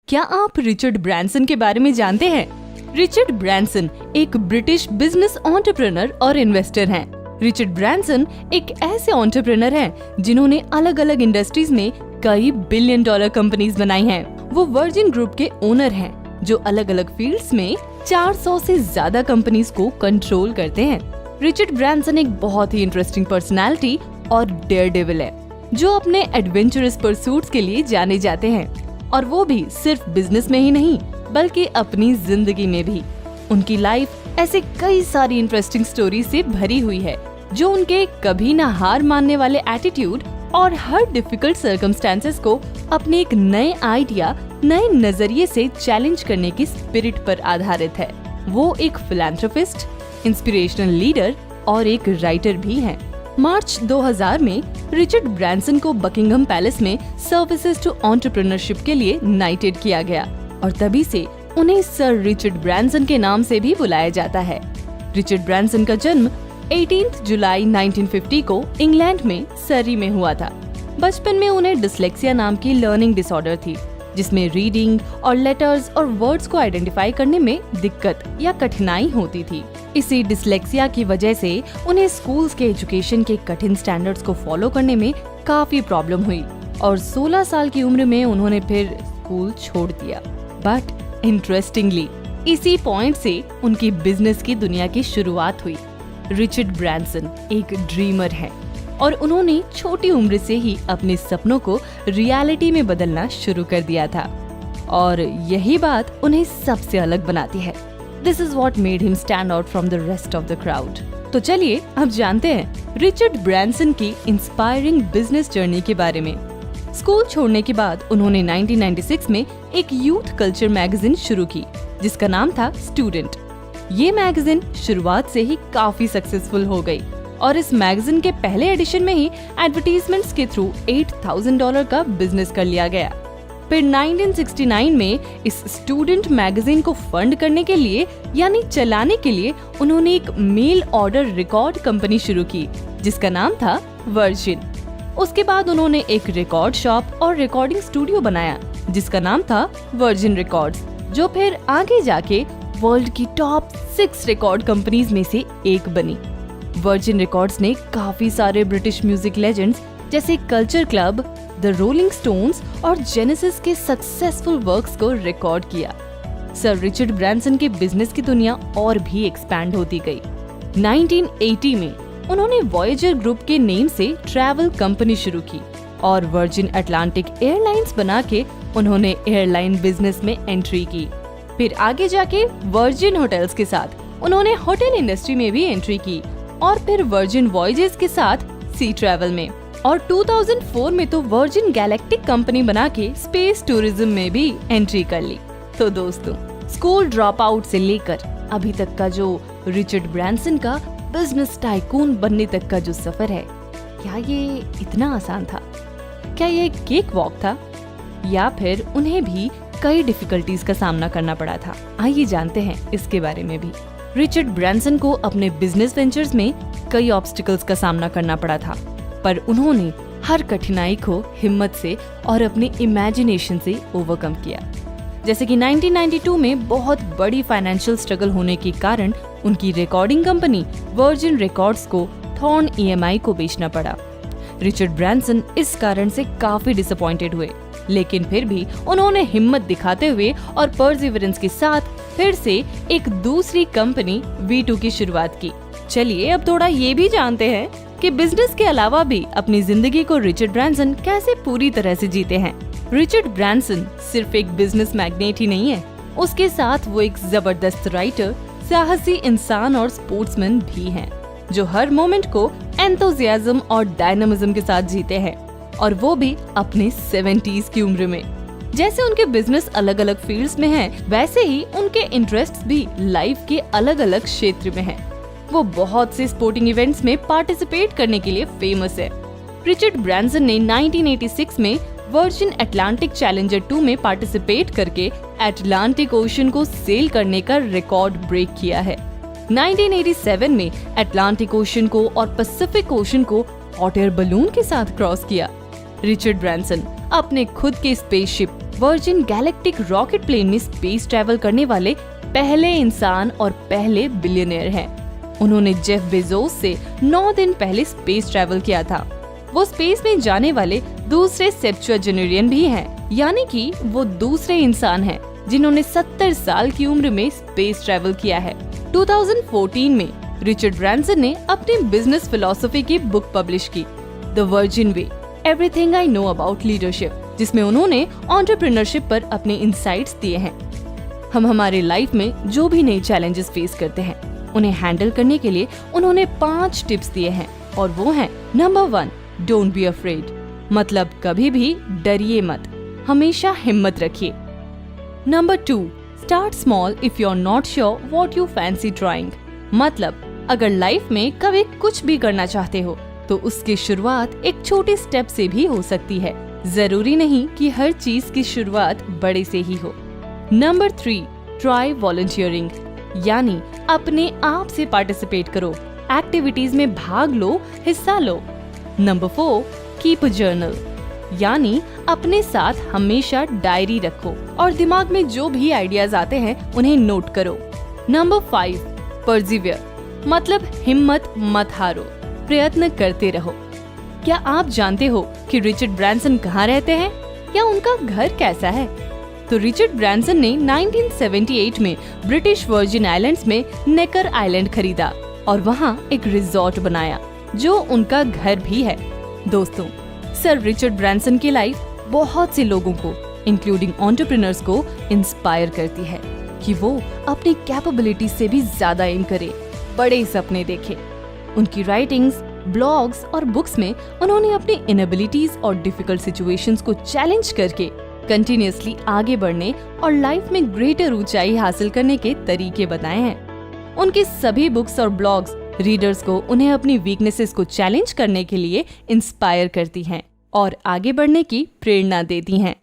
क्या आप Richard Branson के बारे में जानते हैं? रिचर्ड ब्रैंसन एक ब्रिटिश बिजनेस एंटरप्रेन्योर और इन्वेस्टर हैं। रिचर्ड ब्रैंसन एक ऐसे एंटरप्रेन्योर हैं जिन्होंने अलग अलग इंडस्ट्रीज में कई बिलियन डॉलर कंपनीज बनाई हैं। वो वर्जिन ग्रुप के ओनर हैं जो अलग अलग फील्ड्स में 400 से ज्यादा कंपनीज को कंट्रोल करते हैं। रिचर्ड ब्रैंसन एक बहुत ही इंटरेस्टिंग पर्सनालिटी और डेयरडेविल है जो अपने एडवेंचरस परसूट्स के लिए जाने जाते हैं, और वो भी सिर्फ बिजनेस में ही नहीं बल्कि अपनी जिंदगी में भी। उनकी लाइफ ऐसे कई सारी इंटरेस्टिंग स्टोरी से भरी हुई है जो उनके कभी ना हार मानने वाले एटीट्यूड और हर डिफिकल्ट सर्कमस्टेंसेस को अपने एक नए आइडिया, नए नजरिए से चैलेंज करने की स्पिरिट पर आधारित है। वो एक फिलैंथ्रोपिस्ट, इंस्पिरेशनल लीडर और एक राइटर भी हैं। मार्च 2000 में रिचर्ड ब्रैंसन को बकिंघम पैलेस में सर्विसेज टू एंटरप्रेन्योरशिप के लिए नाइटेड किया गया और तभी से उन्हें सर रिचर्ड ब्रैंसन के नाम से भी बुलाया जाता है। रिचर्ड ब्रैंसन का जन्म 18 जुलाई 1950 को इंग्लैंड में सरी में हुआ था। बचपन में उन्हें डिसलेक्सिया नाम की लर्निंग डिसऑर्डर थी जिसमें रीडिंग और लेटर्स और वर्ड्स को आइडेंटिफाई करने में दिक्कत या कठिनाई होती थी। इसी डिसलेक्सिया की वजह से उन्हें स्कूल्स के एजुकेशन के कठिन स्टैंडर्ड्स को फॉलो करने में काफी प्रॉब्लम हुई और 16 साल की उम्र में उन्होंने फिर स्कूल छोड़ दिया। बट इंटरेस्टिंगली इसी पॉइंट से उनकी बिजनेस की दुनिया की शुरुआत हुई। रिचर्ड ब्रैंसन एक ड्रीमर है और उन्होंने छोटी उम्र से ही अपने सपनों को रियलिटी में बदलना शुरू कर दिया था और यही बात उन्हें सबसे अलग बनाती है। This is what made him stand out from the rest of the crowd. तो चलिए अब जानते हैं रिचर्ड ब्रैंसन की इंस्पायरिंग बिजनेस जर्नी के बारे में। स्कूल छोड़ने के बाद उन्होंने 1996 में एक यूथ कल्चर मैगजीन शुरू की जिसका नाम था स्टूडेंट। ये मैगजीन शुरुआत से ही काफी सक्सेसफुल हो गई और इस मैगजीन के पहले एडिशन में ही एडवर्टीजमेंट्स के थ्रू $8,000 का बिजनेस कर लिया गया। फिर 1969 में इस स्टूडेंट मैगजीन को फंड करने के लिए यानी चलाने के लिए उन्होंने एक मेल ऑर्डर रिकॉर्ड कंपनी शुरू की जिसका नाम था वर्जिन। उसके बाद उन्होंने एक रिकॉर्ड शॉप और रिकॉर्डिंग स्टूडियो बनाया जिसका नाम था वर्जिन रिकॉर्ड्स, जो फिर आगे जाके वर्ल्ड की टॉप 6 रिकॉर्ड कंपनीज में से एक बनी। वर्जिन रिकॉर्ड्स ने काफी सारे ब्रिटिश म्यूजिक लेजेंड्स जैसे culture club, the rolling stones और जेनेसिस के सक्सेसफुल वर्क्स को रिकॉर्ड किया। सर रिचर्ड ब्रैंसन के बिजनेस की दुनिया और भी एक्सपैंड होती गई। 1980 में उन्होंने वॉयेजर ग्रुप के नेम से ट्रैवल कंपनी शुरू की और वर्जिन अटलांटिक एयरलाइंस बना के उन्होंने एयरलाइन बिजनेस में एंट्री की। फिर आगे जाके वर्जिन होटल्स के साथ उन्होंने होटल इंडस्ट्री में भी एंट्री की और फिर वर्जिन वॉयेजेस के साथ सी ट्रैवल में, और 2004 में तो वर्जिन गैलेक्टिक कंपनी बना के स्पेस टूरिज्म में भी एंट्री कर ली। तो दोस्तों, स्कूल ड्रॉप आउट से लेकर अभी तक का जो रिचर्ड ब्रैंसन का बिजनेस टाइकून बनने तक का जो सफर है, क्या ये इतना आसान था? क्या ये केक वॉक था या फिर उन्हें भी कई डिफिकल्टीज का सामना करना पड़ा था? आइए जानते हैं इसके बारे में भी। रिचर्ड ब्रैंसन को अपने बिजनेस वेंचर्स में कई ऑब्स्टिकल्स का सामना करना पड़ा था, पर उन्होंने हर कठिनाई को हिम्मत से और अपने इमेजिनेशन से ओवरकम किया। जैसे कि 1992 में बहुत बड़ी फाइनेंशियल स्ट्रगल होने के कारण उनकी रिकॉर्डिंग कंपनी वर्जिन रिकॉर्ड्स को थॉर्न EMI को बेचना पड़ा। रिचर्ड ब्रैंसन इस कारण से काफी डिसअपॉइंटेड हुए, लेकिन फिर भी उन्होंने हिम्मत दिखाते हुए और परसिवरेंस के साथ फिर से एक दूसरी कंपनी V2 की शुरुआत की। चलिए अब थोड़ा ये भी जानते हैं कि बिजनेस के अलावा भी अपनी जिंदगी को रिचर्ड ब्रैंसन कैसे पूरी तरह से जीते हैं। रिचर्ड ब्रैंसन सिर्फ एक बिजनेस मैग्नेट ही नहीं है, उसके साथ वो एक जबरदस्त राइटर, साहसी इंसान और स्पोर्ट्समैन भी हैं, जो हर मोमेंट को एंथुसियाज्म और डायनामिज्म के साथ जीते हैं, और वो भी अपने 70s की उम्र में। जैसे उनके बिजनेस अलग अलग फील्ड्स में हैं, वैसे ही उनके इंटरेस्ट्स भी लाइफ के अलग अलग क्षेत्र में हैं। वो बहुत से स्पोर्टिंग इवेंट्स में पार्टिसिपेट करने के लिए फेमस है। रिचर्ड ब्रैंसन ने 1986 में वर्जिन अटलांटिक चैलेंजर 2 में पार्टिसिपेट करके अटलांटिक ओशन को सेल करने का रिकॉर्ड ब्रेक किया है। 1987 में अटलांटिक ओशन को और पैसिफिक ओशन को हॉट एयर बलून के साथ क्रॉस किया। रिचर्ड ब्रांसन अपने खुद के spaceship Virgin Galactic rocket plane में स्पेस ट्रैवल करने वाले पहले इंसान और पहले बिलियनियर हैं। उन्होंने जेफ बेजोस से 9 दिन पहले स्पेस ट्रैवल किया था। वो स्पेस में जाने वाले दूसरे सेप्चुअजेनेरियन भी हैं, यानी कि वो दूसरे इंसान हैं जिन्होंने 70 साल की उम्र में स्पेस ट्रैवल किया है। 2014 में रिचर्ड ब्रांसन ने अपनी बिजनेस फिलॉसफी की बुक पब्लिश की, the virgin way, everything I know about leadership, जिसमें उन्होंने एंटरप्रेन्योरशिप पर अपने इंसाइट्स दिए हैं। हम हमारे लाइफ में जो भी नए चैलेंजेस फेस करते हैं, उन्हें हैंडल करने के लिए उन्होंने 5 टिप्स दिए हैं, और वो हैं नंबर 1, डोंट बी अफ्रेड, मतलब कभी भी डरिए मत, हमेशा हिम्मत रखिए। Number 2, start small if you are not sure what you fancy trying, मतलब अगर लाइफ में कभी कुछ भी करना चाहते हो तो उसकी शुरुआत एक छोटे स्टेप से भी हो सकती है। जरूरी नहीं कि हर चीज की शुरुआत बड़े से ही हो। नंबर 3, ट्राई वॉलंटियरिंग, यानी अपने आप से पार्टिसिपेट करो, एक्टिविटीज में भाग लो, हिस्सा लो। नंबर 4, कीप अ जर्नल, यानी अपने साथ हमेशा डायरी रखो और दिमाग में जो भी आइडियाज आते हैं उन्हें नोट करो। नंबर 5, परसिवियर, मतलब हिम्मत मत हारो, प्रयत्न करते रहो। क्या आप जानते हो कि रिचर्ड ब्रांसन कहाँ रहते हैं या उनका घर कैसा है? तो रिचर्ड ब्रांसन ने 1978 में ब्रिटिश वर्जिन आइलैंड्स में नेकर आइलैंड खरीदा और वहाँ एक रिजॉर्ट बनाया जो उनका घर भी है। दोस्तों, सर रिचर्ड ब्रांसन की लाइफ बहुत से लोगों को, इंक्लूडिंग एंटरप्रेन्योर्स को इंस्पायर करती है कि वो अपनी कैपेबिलिटी से भी ज्यादा एम करे, बड़े सपने देखे। उनकी राइटिंग्स, ब्लॉग्स और बुक्स में उन्होंने अपनी इनएबिलिटीज और डिफिकल्ट सिचुएशंस को चैलेंज करके कंटिन्यूअसली आगे बढ़ने और लाइफ में ग्रेटर ऊंचाई हासिल करने के तरीके बताए हैं। उनकी सभी बुक्स और ब्लॉग्स रीडर्स को उन्हें अपनी वीकनेसेस को चैलेंज करने के लिए इंस्पायर करती हैं और आगे बढ़ने की प्रेरणा देती हैं।